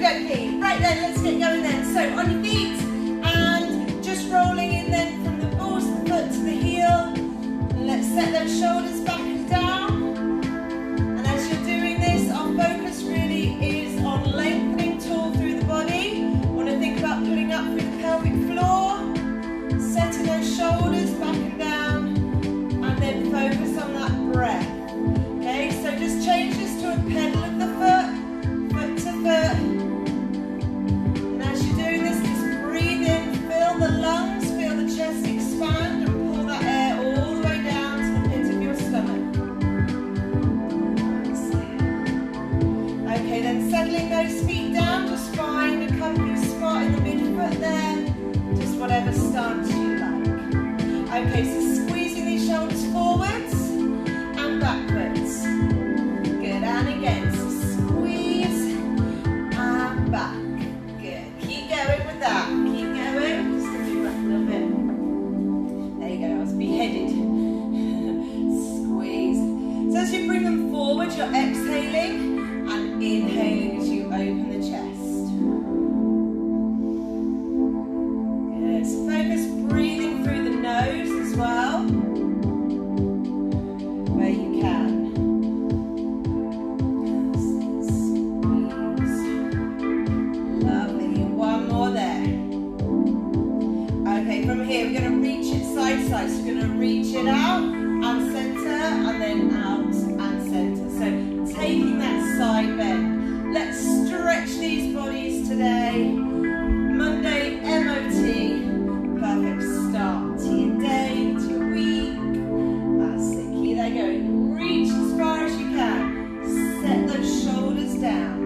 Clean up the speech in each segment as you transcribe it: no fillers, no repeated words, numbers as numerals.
dokie. Right then, let's get going then. So on your feet and just rolling in then from the balls of the foot to the heel. And let's set those shoulders back and down. And as you're doing this, our focus really is on lengthening tall through the body. Want to think about pulling up through the pelvic floor, setting those shoulders back and down, and then focus on that breath. Okay, so just change this to a pedal of the foot, foot to foot. And as you're doing this, just breathe in, fill the lungs, feel the chest expand, and pull that air all the way down to the pit of your stomach. Okay, then settling those feet down, just find a comfy spot in the midfoot there, just whatever stance you like. Okay, so squeezing these shoulders forwards and backwards. Good, and again, so squeeze and back. Good, keep going with that, keep going. Just gonna move back a little bit. There you go, I was beheaded. Squeeze. So as you bring them forward, you're exhaling and inhaling as you open the chest. Good, so focus breathing through the nose as well, where you can. Squeeze. Lovely, one more there. Okay, from here we're going to reach it side to side, so we're going to reach it out and centre, and then out and centre. So taking that side bend. Let's stretch these bodies today. Monday MOT, perfect start to your day, to your week. That's it, keep that going. Reach as far as you can. Set those shoulders down.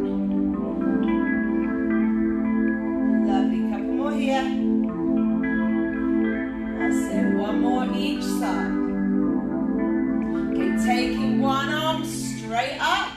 Lovely, couple more here. That's it, one more each side. Okay, taking one arm straight up.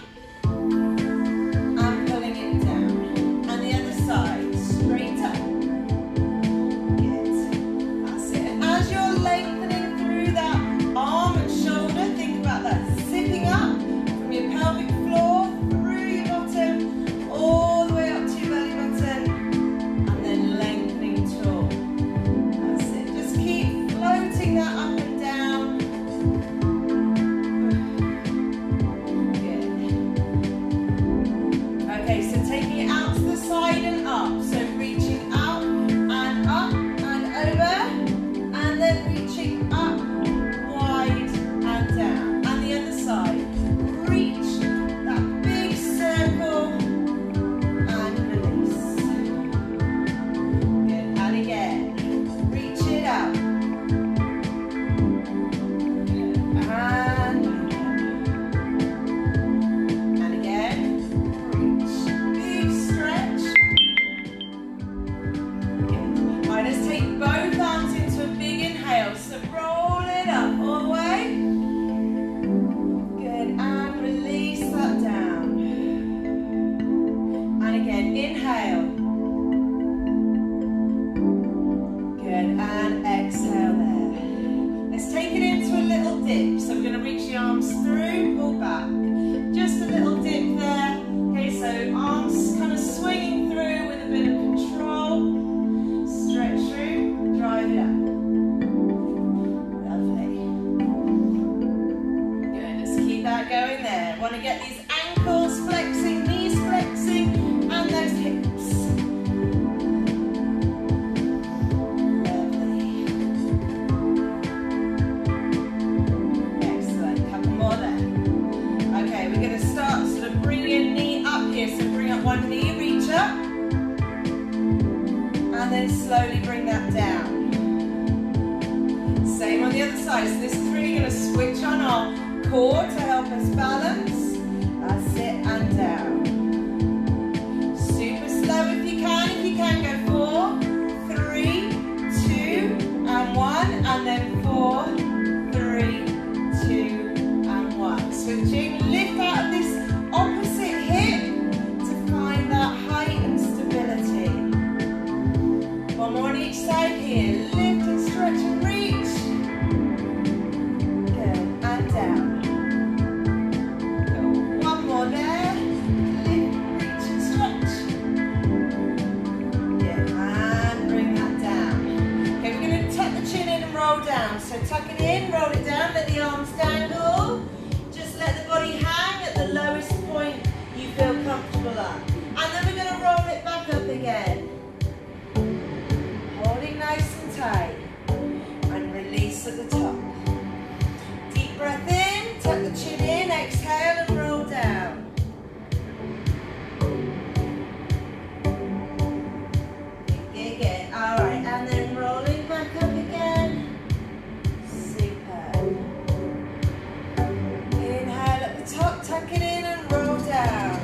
Slowly bring that down. Same on the other side. So this is really going to switch on our core to help us balance. That's it, and down. Super slow if you can. If you can, go 4, 3, 2, and 1, and then 4, 3, 2, and 1. Switching. Lift out of this opposite hip to find that height and stability. One more on each side here. Lift and stretch and reach. Good. And down. Go. One more there. Lift Big breath in, tuck the chin in, exhale and roll down. Big again. All right, and then rolling back up again. Super. Inhale at the top, tuck it in and roll down.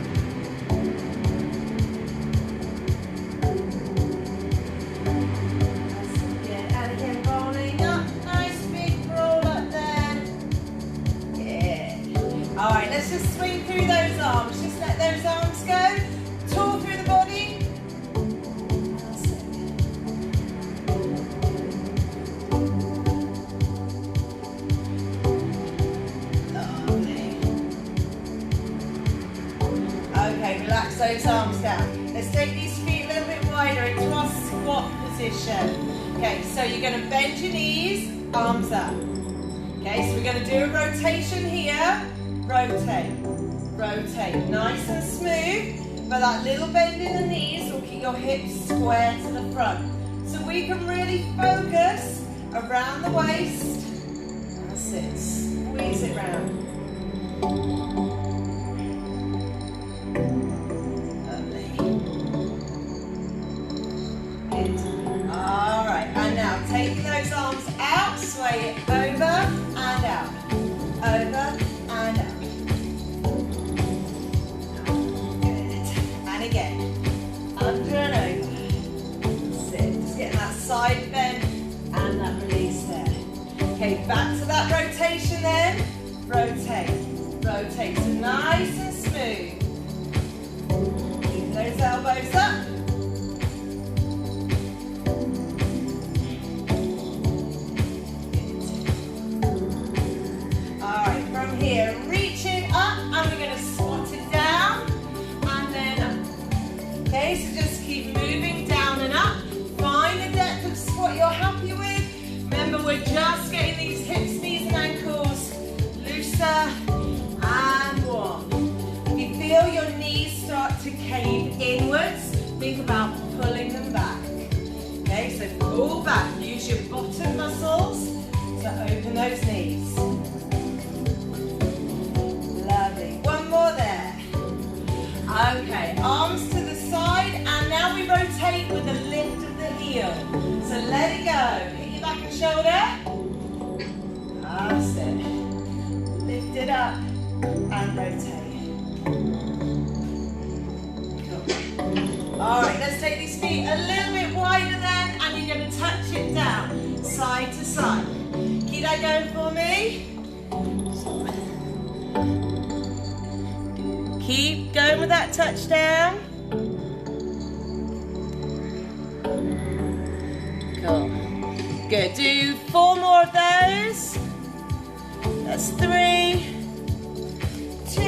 Alright, let's just swing through those arms. Just let those arms go. Tall through the body. That's it. Lovely. Okay, relax those arms down. Let's take these feet a little bit wider into our squat position. Okay, so you're going to bend your knees, arms up. Okay, so we're going to do a rotation here. Rotate, rotate, nice and smooth, but that little bend in the knees will keep your hips square to the front. So we can really focus around the waist. That's it, squeeze it round. Lovely. Good. All right, and now taking those arms out, sway it over and out, over and out. Good. And again, under and over. Sit. Just getting that side bend and that release there. Okay, back to that rotation then. Rotate, rotate. So nice and smooth. Keep those elbows up. Here, reaching up, and we're going to squat it down, and then up. Okay, so just keep moving down and up. Find the depth of squat you're happy with. Remember, we're just getting these hips, knees, and ankles looser. And one. If you feel your knees start to cave inwards, think about pulling them back. Okay, so pull back. Use your bottom muscles to open those knees. One more there. Okay, arms to the side, and now we rotate with a lift of the heel. So let it go. Hit your back and shoulder. That's it. Lift it up and rotate. Cool. All right, let's take these feet a little bit wider then, and you're going to touch it down, side to side. Keep that going for me. Keep going with that touchdown. Cool. Good. Do 4 more of those. That's 3, 2,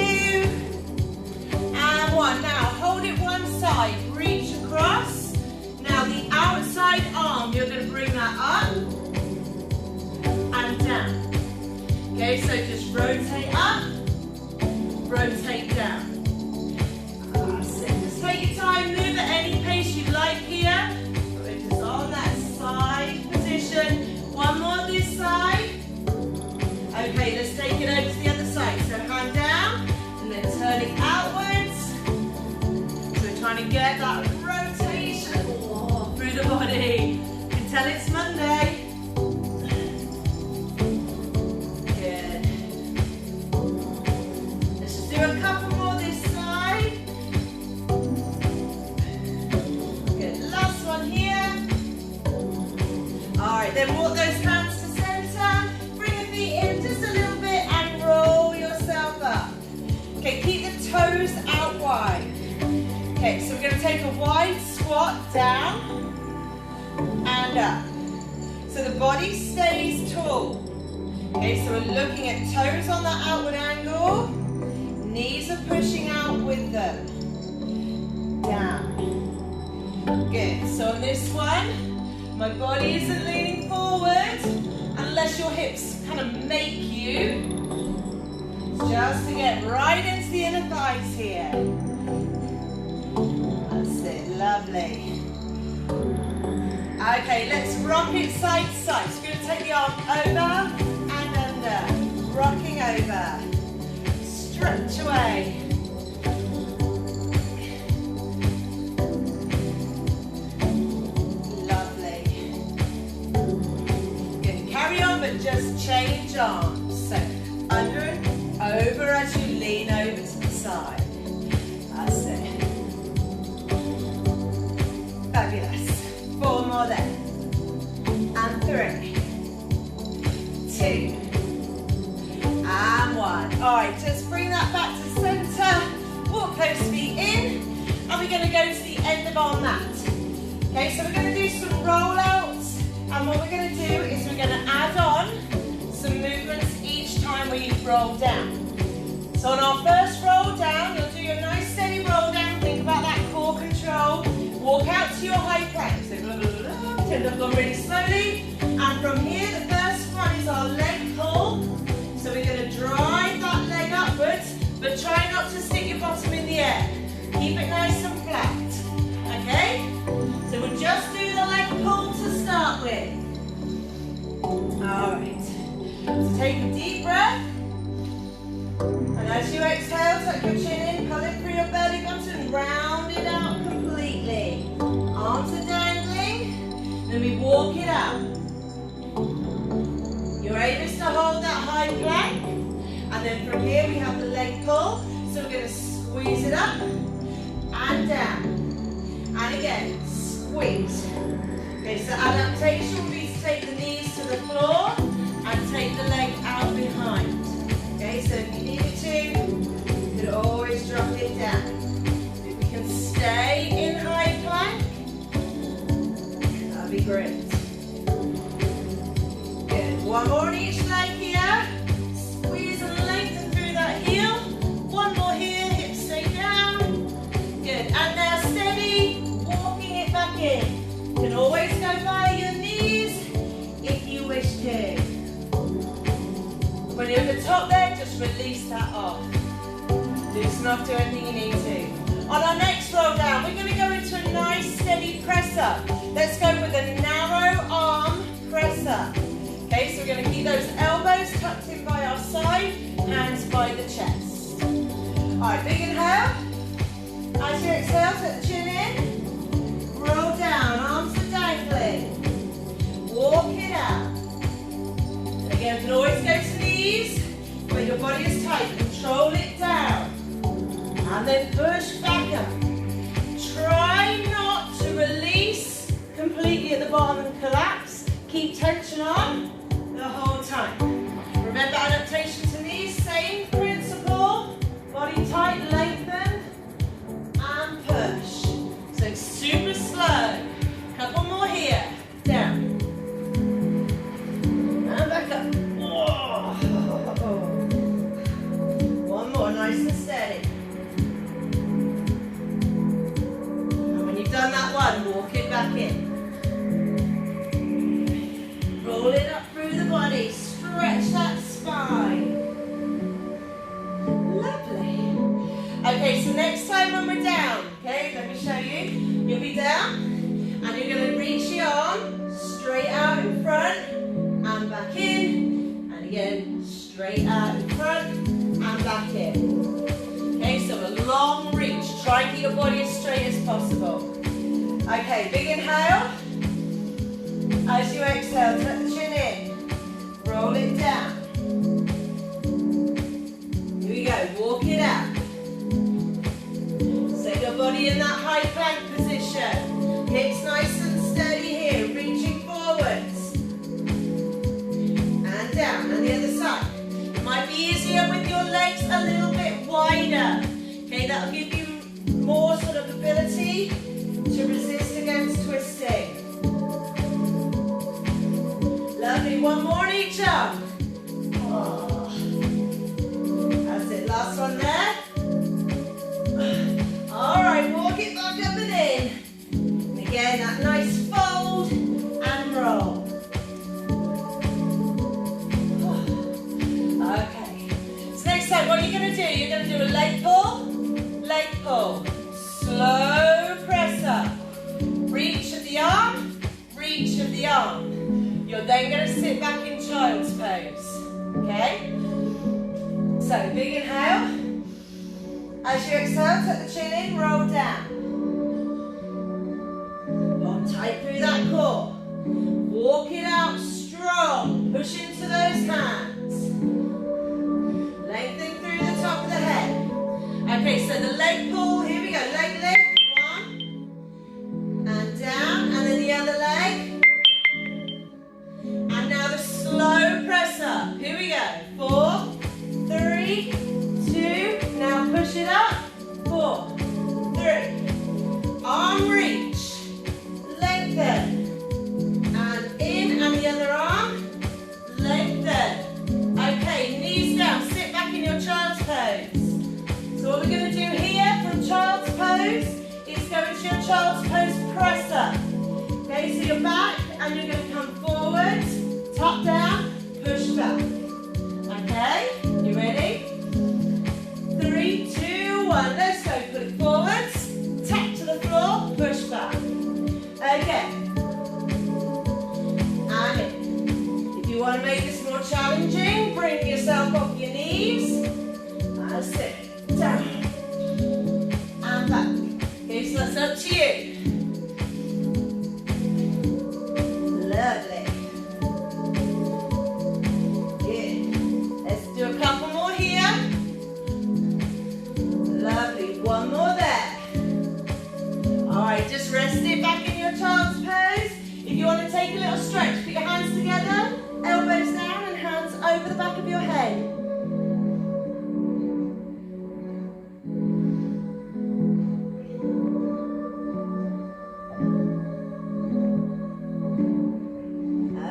and 1. Now hold it one side. Reach across. Now the outside arm, you're going to bring that up and down. Okay, so just rotate up. Rotate down. That's it. Just take your time, move at any pace you like here. We're just on that side position. One more this side. Okay, let's take it over to the other side. So hand down and then turning outwards. So we're trying to get that rotation through the body. You can tell it's Monday. Do a couple more this side. Good. Last one here. All right, then walk those hands to center. Bring the feet in just a little bit and roll yourself up. Okay, keep the toes out wide. Okay, so we're going to take a wide squat down and up. So the body stays tall. Okay, so we're looking at toes on that outward angle. Knees are pushing out with them. Down. Good. So on this one, my body isn't leaning forward unless your hips kind of make you. Just to get right into the inner thighs here. That's it. Lovely. Okay, let's rock it side to side. So we're going to take the arm over and under. rocking over. Stretch away. Lovely. Good. Carry on, but just change arms. So under and over as you lean over to the side. That's it. Fabulous. 4 more there. And 3, 2, and 1. All right, just bring that back to center. Walk those feet in, and we're going to go to the end of our mat. Okay, so we're going to do some rollouts, and what we're going to do is we're going to add on some movements each time we roll down. So on our first roll down, you'll do your nice steady roll down. Think about that core control. Walk out to your high plank. So blah, blah, blah. Tend to have gone really slowly. And from here, the first one is our leg pull. So we're going to drive that leg upwards, but try not to stick your bottom in the air. Keep it nice and flat. Okay? So we'll just do the leg pull to start with. Alright. So take a deep breath. And as you exhale, tuck your chin in, pull it through your belly button, round it out completely. Arms are dangling. Then we walk it out. Your aim is to hold that high plank, and then from here we have the leg pull, so we're going to squeeze it up and down, and again, squeeze. Okay, so adaptation will be to take the knees to the floor and take the leg out behind. Okay, so if you needed to, you could always drop it down. If we can stay in high plank, that would be great. One more on each leg here. Squeeze and lengthen through that heel. One more here, hips stay down. Good. And now steady, walking it back in. You can always go by your knees if you wish to. When you're at the top there, just release that off. Loosen off, do anything you need to. On our next roll down, we're going to go into a nice steady press up. Let's go with a narrow arm press up. Okay, so we're going to keep those elbows tucked in by our side, hands by the chest. Alright, big inhale. As you exhale, tuck the chin in. Roll down, arms are dangling. Walk it out. And again, you can always go to knees, but your body is tight. Control it down. And then push back up. Try not to release completely at the bottom and collapse. Keep tension on the whole time. Remember adaptation to knees, same principle. Body tight, lengthen, and push. So it's super slow. Couple more here. Down. And back up. Whoa. One more, nice and steady. And when you've done that one, walk it back in. Roll it up through the body, stretch that spine. Lovely. Okay, so next time when we're down, okay, let me show you. You'll be down, and you're going to reach your arm straight out in front, and back in, and again, straight out in front, and back in. Okay, so a long reach. Try and keep your body as straight as possible. Okay, big inhale. As you exhale, tuck the chin in, roll it down. Here we go, walk it out. Set your body in that high plank position. Hips nice and steady here, reaching forwards. And down, and the other side. It might be easier with your legs a little bit wider. Okay, that'll give you more sort of ability to resist against twisting. Lovely, one more in each arm. Oh. That's it, last one there. Alright, walk it back up and in. And again, that nice fold and roll. Okay. So next time, what you're going to do, you're going to do a leg pull, slow press up. Reach of the arm, You're then going to sit back in child's pose, okay? So big inhale. As you exhale, tuck the chin in, roll down. Hold tight through that core. Walk it out strong. Push into those hands. Lengthen through the top of the head. Okay, so the leg pull. Here we go. Leg lift. One. And down. And then the other leg. And now the slow press up. Here we go. 4, 3, 2. Now push it up. 4, 3. Arm reach. Lengthen. And in, and the other arm. Lengthen. Okay, knees down. Sit back in your child's pose. So what we're going to do here from child's pose is go into your child's pose press up. Okay, so you're back and you're going to come forward, top down, push back. Okay, you ready? 3, 2, 1, let's go. Put it forwards, tap to the floor, push back. Okay. And in. If you want to make this more challenging, bring yourself off your knees. That's it. Down. And back. Okay, so that's up to you. Lovely. Good. Let's do a couple more here. Lovely. One more there. Alright, just rest it back in your child's pose. If you want to take a little stretch, put your hands together, elbows down and hands over the back of your head.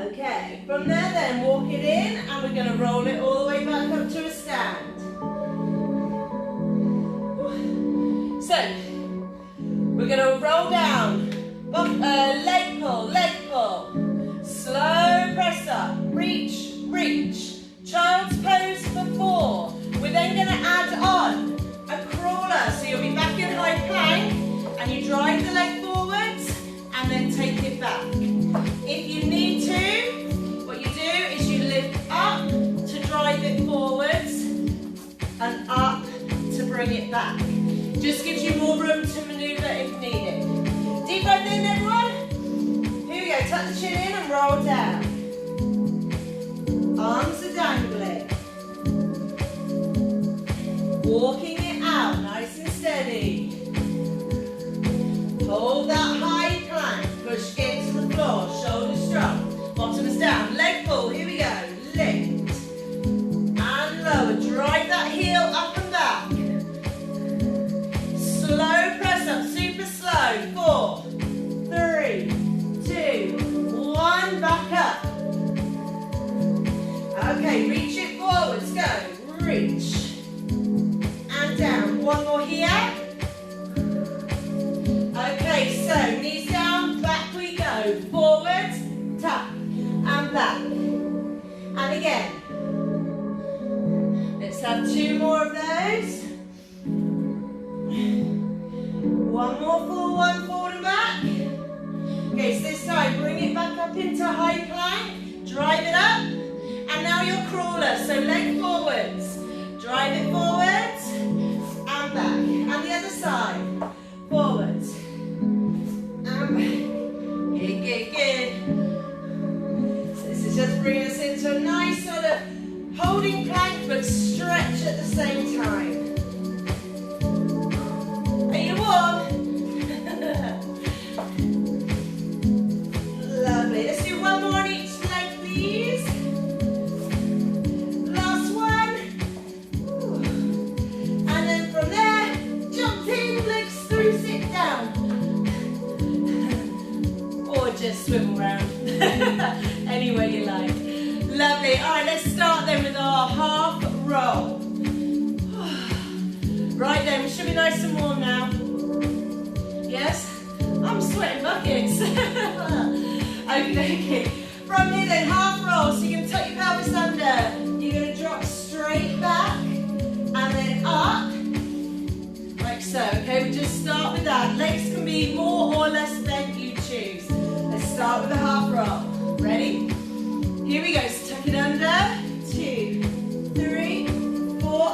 Okay, from there then, walk it in and we're going to roll it all the way back up to a stand. So, we're going to roll down, leg pull, slow press up, reach, reach, child's pose for 4. We're then going to add on a crawler, so you'll be back in high plank and you drive the leg forwards and then take it back. If you need to, what you do is you lift up to drive it forwards and up to bring it back. Just gives you more room to maneuver if needed. Deep breath in, everyone. Here we go. Tuck the chin in and roll down. Arms are dangling. Walking it out, nice and steady. Hold that high plank. Push into the floor. Shoulders strong. Bottom is down. Leg pull. Here we go. Lift and lower. Drive that heel up and back. Slow press up, super slow. 4, 3, 2, 1, back up. Okay, reach it forwards, go. Reach. And down. One more here. Okay, so knees down, back we go. Forwards, tap, and back. And again. Let's have 2 more of those. One more full one, forward and back. Okay, so this time, bring it back up into high plank, drive it up, and now your crawler, so leg forwards, drive it forwards, and back, and the other side, forwards, and back, good, good, good. So this is just bringing us into a nice sort of holding plank, but stretch at the same time. Are you warm? Lovely. Let's do one more on each leg, please. Last one. And then from there, jump in, legs through, sit down. Or just swivel around. Any way you like. Lovely. All right, let's start then with our half roll. Right then, we should be nice and warm now. Yes? I'm sweating buckets. Okay. From here then, half roll. So you're going to tuck your pelvis under. You're going to drop straight back and then up. Like so. Okay, we just start with that. Legs can be more or less bent, you choose. Let's start with the half roll. Ready? Here we go. So tuck it under. 2, 3, 4.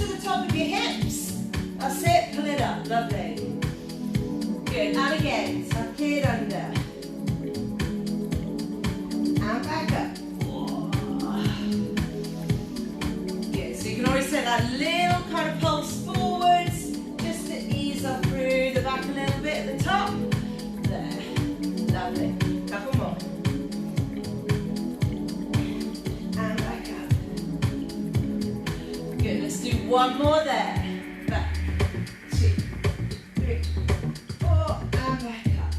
to the top of your hips. That's it, pull it up, lovely. Good, and again, tuck it under. And back up. Good, so you can always set that little kind of pulse forwards, just to ease up through the back a little bit at the top. There, lovely. Couple more. And back up. Good, let's do one more there. Back, 2, 3, 4, and back up.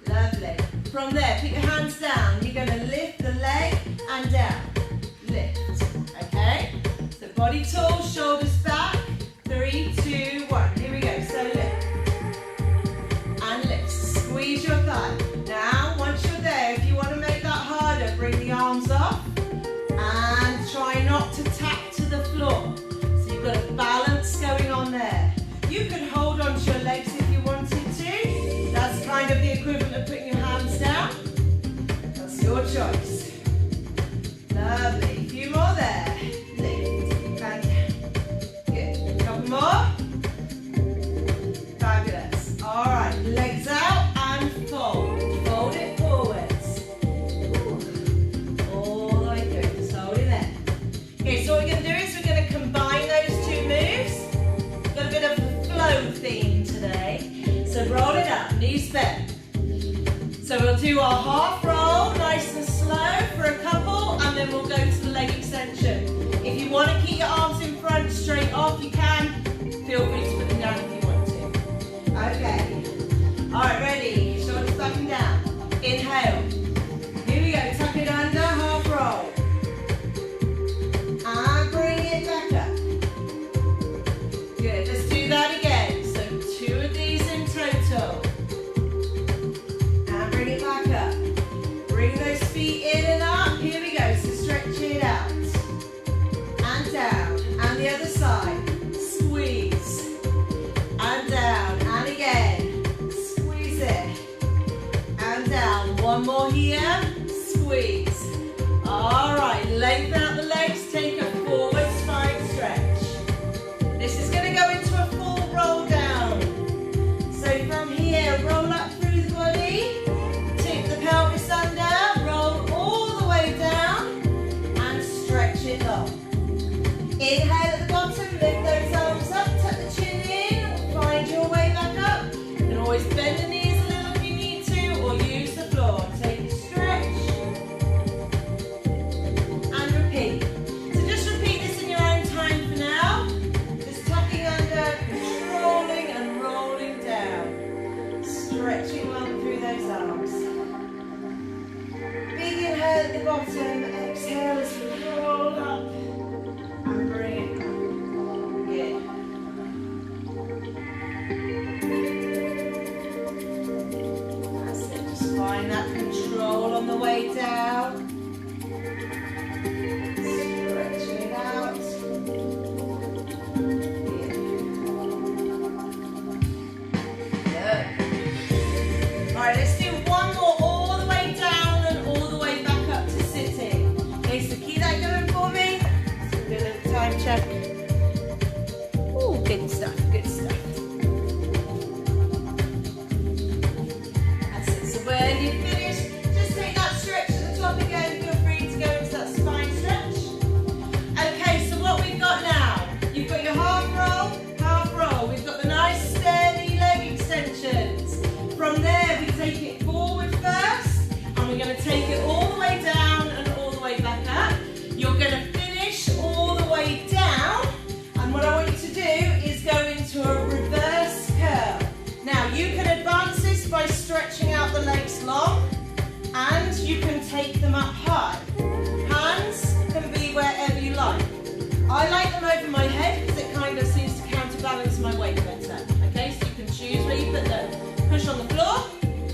Lovely. From there, put your hands down. You're going to lift the leg and down. Lift. Okay? So body tall, shoulders back. 3, 2, 1. Here we go. So lift. And lift. Squeeze your thigh. Now, once you're there, if you want to make that harder, bring the arms up. And try not to tap to the floor. So you've got a balance going on there. You could hold on to your legs if you wanted to. That's kind of the equivalent of putting your hands down. That's your choice. Lovely. A few more there. Lift and down. Good. A couple more. Fabulous. All right. Legs out and fold. Fold it forwards. All the way through. Just hold it there. Okay, so what we're going to do is we're going to combine those two moves. Got a bit of a flow theme today. So roll it up, knees bent. So we'll do our half roll, nice and slow for a couple, and then we'll go to the leg extension. If you want to keep your arms in front, straight off, you can. Feel free to put them down if you want to. Okay. All right, ready? Shoulders back and down. Inhale. Here we go. Tuck it under, half roll. And bring it back up. Good. Let's do that again. So 2 of these in total. And bring it back up. Bring those feet in and up. Here we go. So stretch it out. And down. And the other side. Squeeze. And down. And again. Squeeze it. And down. One more here. Squeeze. All right. Lengthen out the legs. Take a forward spine stretch. This is going to go into a full roll down. So from here, roll up through the body. Tip the pelvis under. Roll all the way down. And stretch it long. Inhale at the bottom. Lift those arms up. Tuck the chin in. Find your way back up. You can always bend the knees a little if you need to, or use the floor. Take a stretch. And repeat. So just repeat this in your own time for now. Just tucking under, controlling and rolling down. Stretching long through those arms. Big inhale at the bottom. Exhale as we roll up. And bring it up. Good. That's it. Just find that control on the way down. Stretching it out. Good. All right, let's do one more all the way down and all the way back up to sitting. Okay, so keep that going for me. So we'll do a little time check. Ooh, good stuff, good stuff. That's it. So when you finish, just take that stretch at the top again. Feel free to go into that spine stretch. Okay, so what we've got now, you've got your half roll. We've got the nice steady leg extensions. From there, we take it forward first, and we're going to take it all the way down and all the way back up. You're going to finish all the way down, and what I want you to do is go into a reverse curl. Now, you can advance this by stretching out the legs long, and you can take them up high. Hands can be wherever you like. I like them over my head because it kind of seems to counterbalance my weight better. Okay, so you can choose where you put them. Push on the floor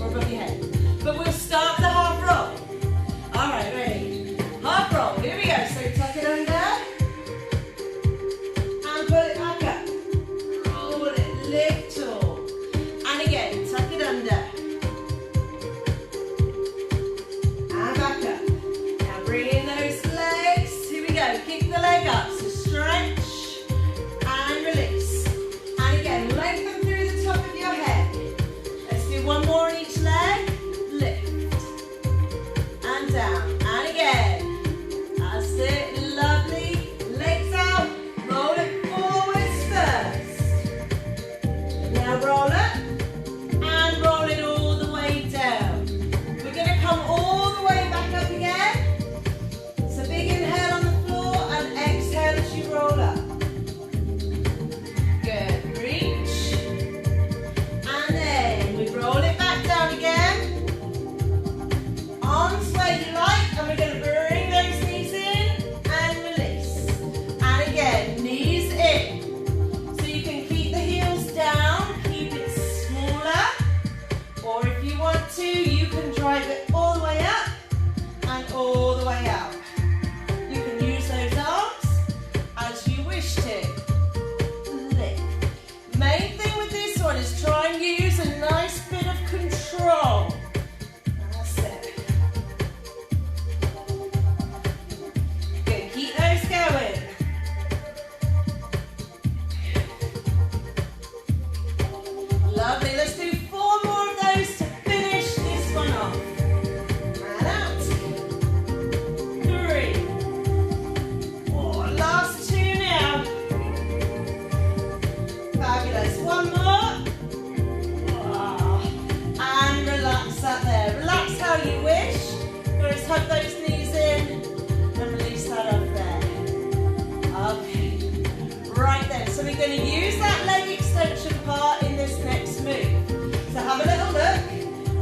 or above your head. But we'll start with the half roll. All right, ready? Half roll. Here we go. So tuck it under and pull it back up. Roll it, lift tall. And again, tuck it under and back up. Now bring in those legs. Here we go. Kick the leg up. So stretch switch to. Lift. Main thing with this one is try and use a nice bit of control. That's it. Good, keep those going. Lovely, let's do 4 more of those to finish this one off. And out. 3. 4, last 2 now. Fabulous, 1 more. And relax that there. Relax how you wish. Just hug those knees in and release that up there. Okay. Right then, so we're going to use that leg extension part in this next move. So have a little look.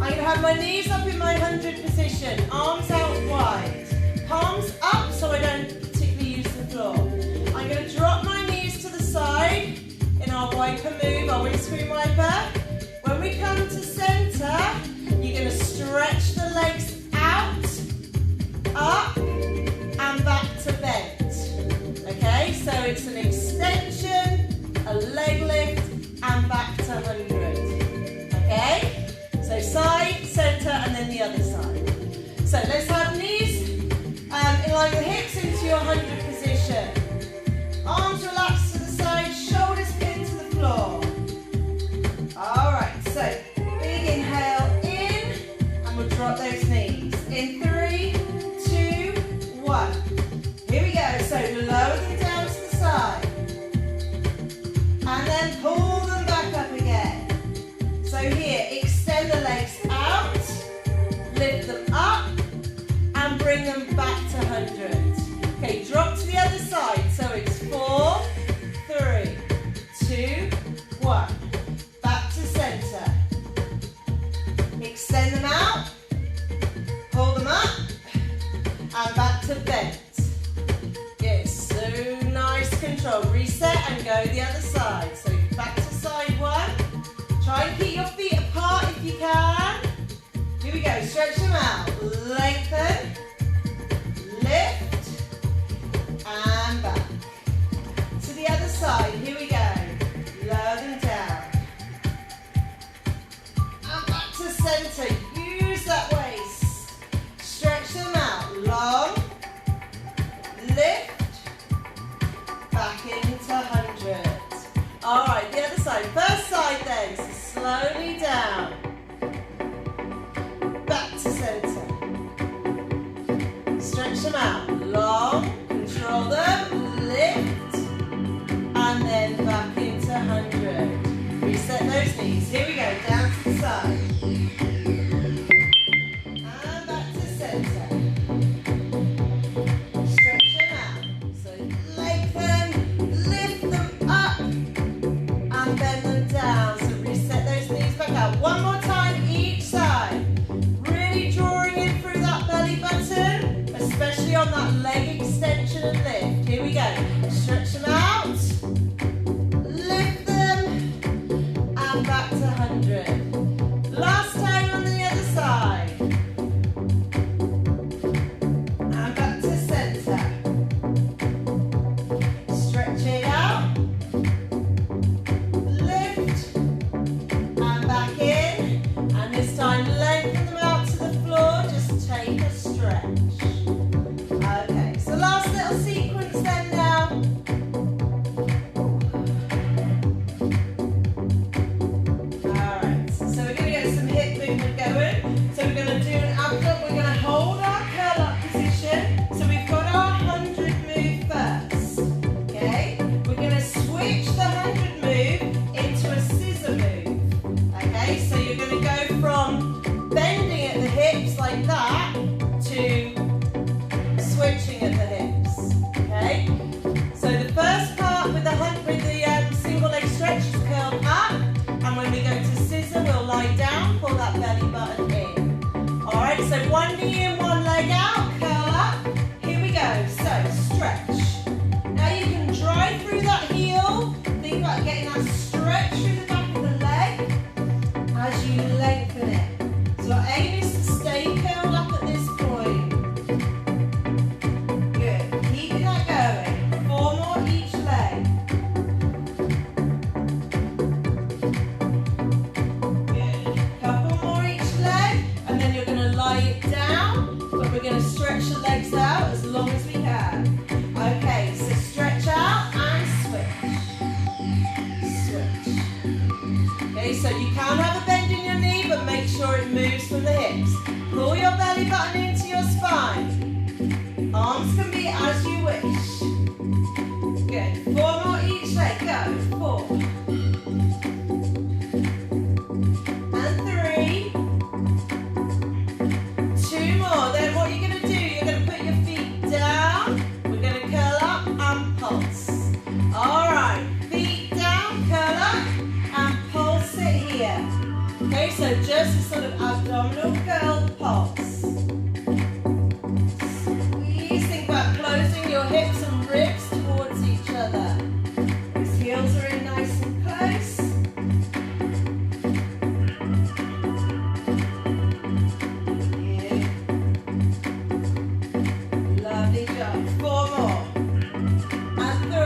I'm going to have my knees up in my 100 position, arms out wide, palms up so I don't particularly use the floor. I'm going to drop my knees to the side in our wiper move, our windscreen wiper. When we come to center, you're going to stretch the legs out, up, and back to bend. Okay, so it's an extension, a leg lift, and back to 100. Okay, so side, center, and then the other side. So let's have knees in line with the hips into your 100 position. Arms relaxed to the side, shoulders pinned to the floor. All right, so big inhale in, and we'll drop those knees. In 3, 2, 1. Here we go, so lower them down to the side. And then pull them back up again. So here, extend the legs out, lift them up, and bring them back to 100. Okay, drop to the other side. So it's 4, 3, 2, 1. Back to center. Extend them out, pull them up, and back to bend. Yes, so nice control. Reset and go the other side. So back to side 1. Try and keep your feet apart if you can. Here we go, stretch them out. Lengthen, lift, and back. To the other side, here we go. Lower them down. And back to center. Use that waist. Stretch them out. Long, lift, back into 100. All right, the other side. First side then, so slowly down. Back to center. Stretch them out. Long, control them, lift, and then back into 100. Reset those knees. Here we go, down to the side. And back to center. Stretch them out. So lengthen, lift them up, and bend them down. So reset those knees back out. One more time each side. Really drawing in through that belly button, especially on that leg extension and lift. Here we go. Stretch them out, lift them, and back to 100. Last time on the other side. And back to center. Stretch it out, lift, and back in. And this time lengthen them out to the floor. Just take a stretch. Okay, so last little sequence then now. Alright, so we're going to get some hip movement going. So we're going to do an abdomen. We're going to hold our curl up position. So we've got our 100 move first. Okay, we're going to switch the 100 move into a scissor move. Okay, so you're going to go from bending at the hips like that to switching at the hips. Okay, so the first part with the single leg stretch is curled up, and when we go to scissor, we'll lie down, pull that belly button in. All right, so one knee in, one leg out, curl up. Here we go. So stretch. Now you can drive through that heel. Think about getting that stretch through the back of the leg as you lengthen it. So our aim is to stay curled up at this point. Good. Keeping that going. 4 more each leg. Okay, so you can have a bend in your knee, but make sure it moves from the hips. Pull your belly button into your spine. Arms can be as you wish. Good. 4 more each leg. Go. 4. And 3. 2 more. Then what you're going to do, you're going to put your feet down. We're going to curl up and pulse. Alright. Feet down, curl up, and pulse it here. Okay, so just a sort of abdominal curl pulse. Squeeze, think about closing your hips and ribs towards each other. Those heels are in nice and close. Yeah. Lovely job. 4 more. And 3.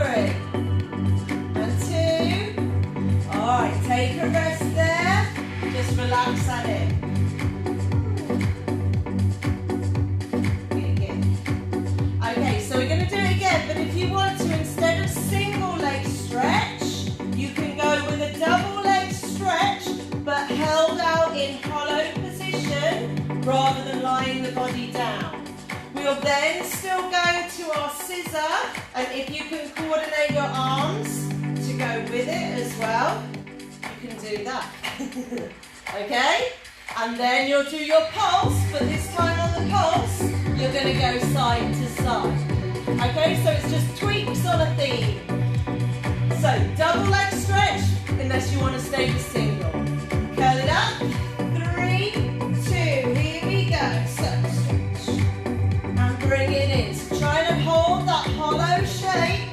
And 2. Alright, take a rest there. Just relax that in. Okay, so we're going to do it again, but if you want to, instead of single leg stretch, you can go with a double leg stretch, but held out in hollow position rather than lying the body down. We'll then still go to our scissor, and if you can coordinate your arms to go with it as well, you can do that. Okay? And then you'll do your pulse, but this time on the pulse, you're going to go side to side. Okay, so it's just tweaks on a theme. So, double leg stretch, unless you want to stay with single. Curl it up. 3, 2, here we go. So, stretch. And bring it in. So, try and hold that hollow shape.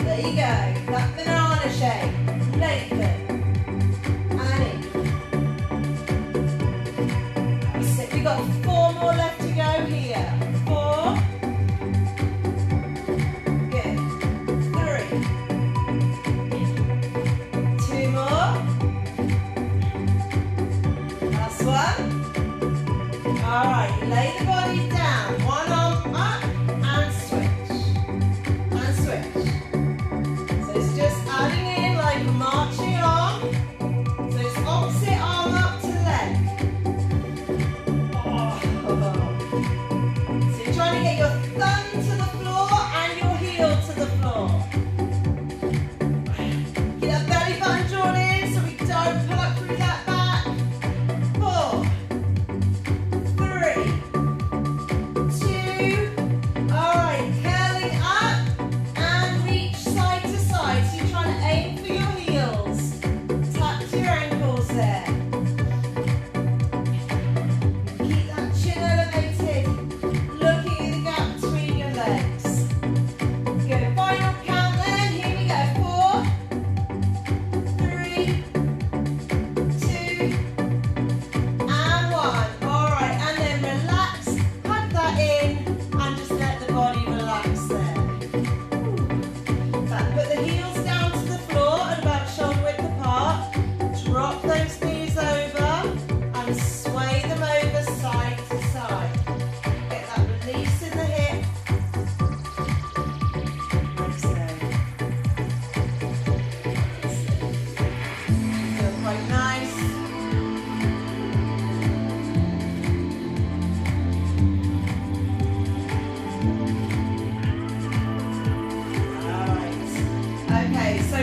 There you go. That banana shape. Lengthen. And in. We've got 4 more left to go here. 4. Good. 3. 2 more. Last one. Alright, lay the body down. One arm up and switch. And switch. So it's just adding in like a marching arm. So it's opposite arm up to leg. So you're trying to get your thumb to the floor and your heel to the floor. Get that belly button drawn in so we don't pull up through that back. 4, 3, 2. Alright, curling up and reach side to side. So you're trying to aim for your heels. Tap your ankles there.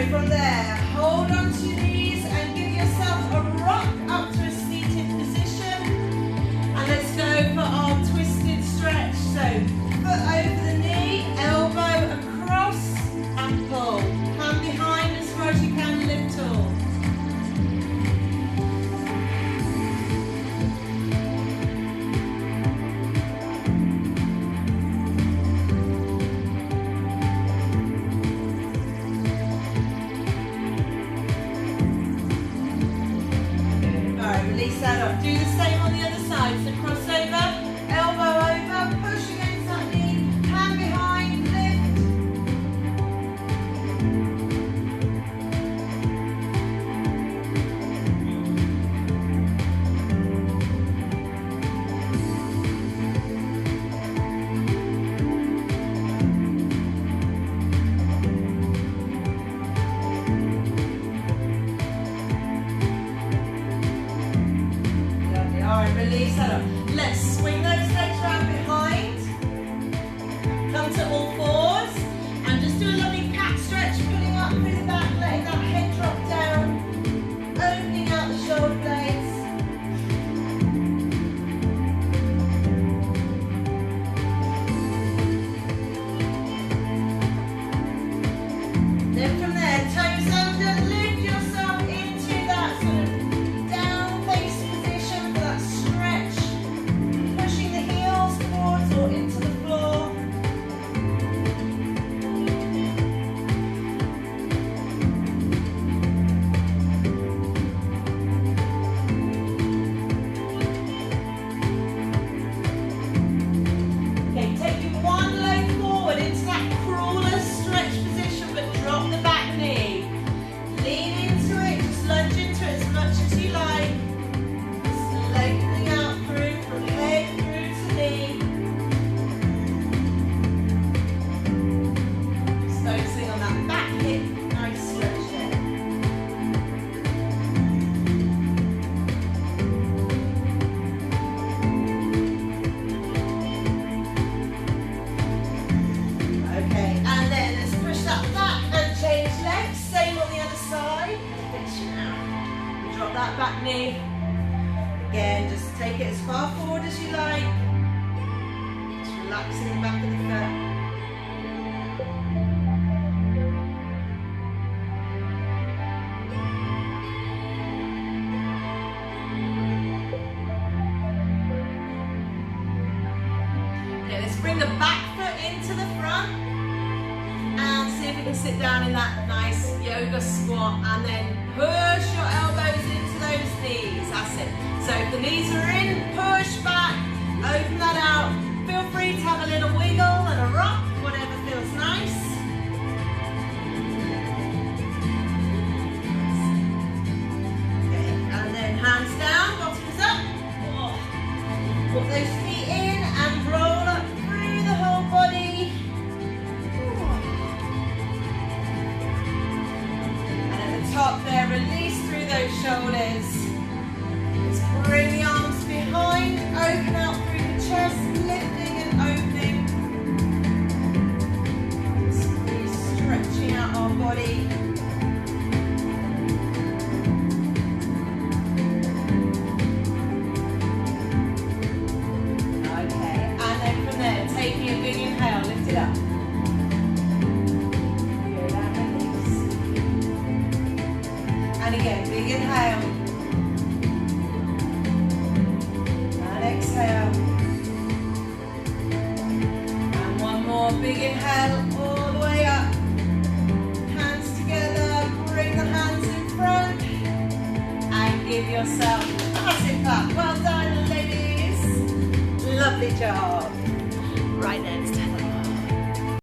From there, hold on to your knees and give yourself a rock up to a seated position. And let's go for our twisted stretch. So, foot over the knee, elbow across and pull. Hand behind as far as you can, lift tall. Release that up. Do the same on the other side. So cross over, elbow over, push against that knee, hand behind, lift. release that up. Let's swing those legs around behind. Come to all fours. And just do a lovely cat stretch, pulling up through the back, letting that head drop down. Opening out the shoulder blades. Then from there, toes under, lift yourself into that sort of down face position for that stretch. Pushing the heels towards or into the floor. Okay, taking one leg forward into that crawler stretch position, but drop the back knee. Lean into it, just lunge into it as much as you like. Just lengthening out through from head through to knee. Just focusing on that back hip, nice stretch there. Okay, and then let's push that back and change legs. Same on the other side. Finish it now. Drop that back knee. Again, just take it as far forward as you like. Just relaxing the back of the foot. Okay, let's bring the back foot into the front and see if we can sit down in that nice yoga squat, and then push your elbows into those knees. That's it. So if the knees are in, push back, open that out. Feel free to have a little wiggle and a rock, whatever feels nice. Okay, and then hands down, bottoms up. Oh. Put those feet in and roll up through the whole body. And at the top there, release through those shoulders. Let's bring the arms behind, open out through the chest, lifting and opening. Just really stretching out our body. Okay, and then from there, taking a big inhale, lift it up. Go down and release. And again, big inhale. And exhale. And one more big inhale, all the way up. Hands together, bring the hands in front. And give yourself a massive clap. Well done, ladies. Lovely job. Right then,